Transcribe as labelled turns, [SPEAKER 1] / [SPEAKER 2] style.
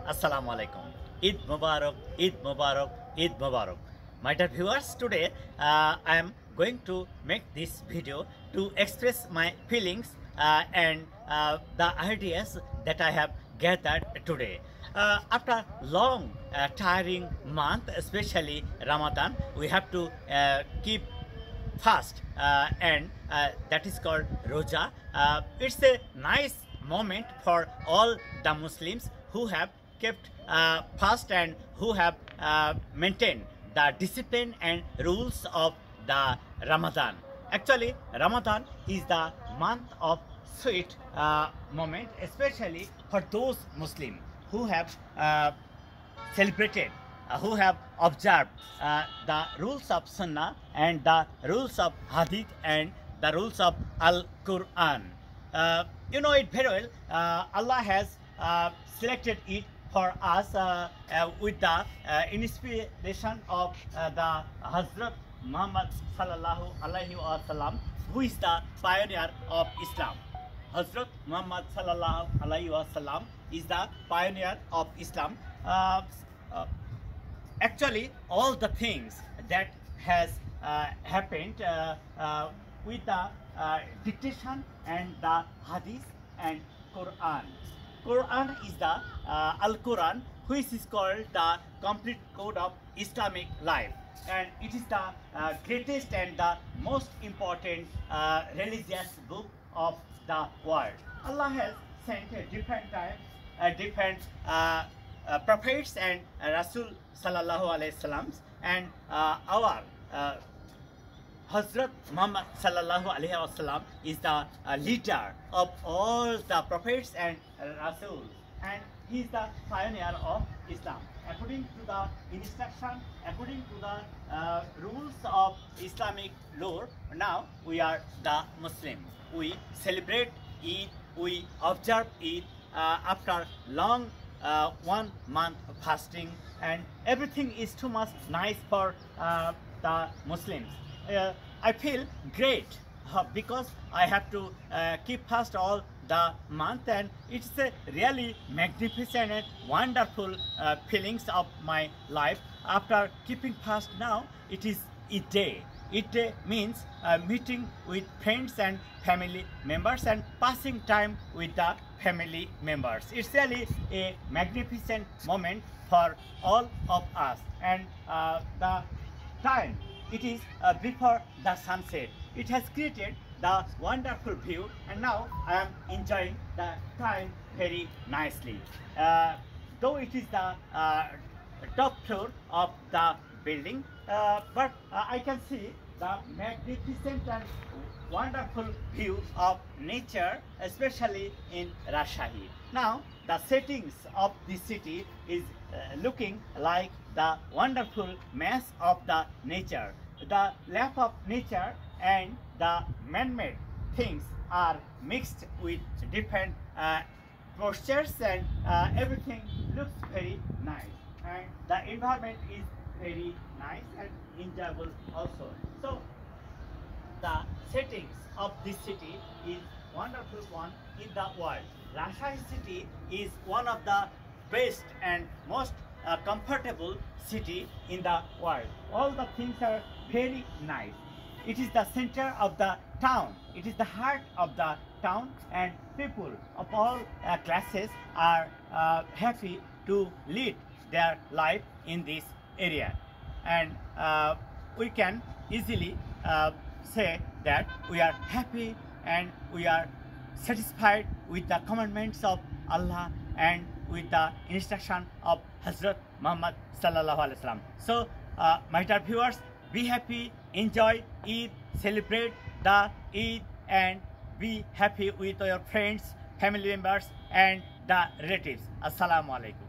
[SPEAKER 1] Assalamu alaikum. Eid Mubarak, Eid Mubarak, Eid Mubarak. My dear viewers, today I am going to make this video to express my feelings and the ideas that I have gathered today. After long tiring month, especially Ramadan, we have to keep fast and that is called Roja. It's a nice moment for all the Muslims who have kept fast and who have maintained the discipline and rules of the Ramadan. Actually, Ramadan is the month of sweet moment, especially for those Muslims who have celebrated, who have observed the rules of Sunnah and the rules of Hadith and the rules of Al-Quran. You know it very well. Allah has selected it for us with the inspiration of the Hazrat Muhammad sallallahu alaihi wasallam, who is the pioneer of Islam. Hazrat Muhammad sallallahu alaihi wasallam is the pioneer of Islam. Actually, all the things that has happened with the dictation and the Hadith and Quran. Quran is the Al-Quran, which is called the complete code of Islamic life, and it is the greatest and the most important religious book of the world. Allah has sent different times, different prophets and Rasul sallallahu alaihi wasallam, and our Hazrat Muhammad sallallahu alaihi wasallam is the leader of all the prophets and Rasuls, and he is the pioneer of Islam. According to the instruction, according to the rules of Islamic law, now we are the Muslim. We celebrate Eid, we observe Eid after long 1 month fasting, and everything is too much nice for the Muslims. I feel great because I have to keep fast all the month, and it's a really magnificent and wonderful feelings of my life. After keeping fast now, it is Eid day. Eid day means meeting with friends and family members and passing time with the family members. It's really a magnificent moment for all of us, and the time it is before the sunset. It has created the wonderful view, and now I am enjoying the time very nicely. Though it is the top floor of the building, but I can see the magnificent and wonderful view of nature, especially in Rajshahi. Now the settings of the city is looking like the wonderful mass of the nature. The lap of nature and the man-made things are mixed with different postures, and everything looks very nice, and the environment is very nice and enjoyable also. So the settings of this city is wonderful one in the world. Rajshahi city is one of the best and most comfortable city in the world. All the things are very nice. It is the center of the town. It is the heart of the town, and people of all classes are happy to lead their life in this area. And we can easily say that we are happy and we are satisfied with the commandments of Allah and with the instruction of Hazrat Muhammad sallallahu alaihi wasallam. So my dear viewers, be happy, enjoy Eid, celebrate the Eid, and be happy with your friends, family members and the relatives. Assalamu alaikum.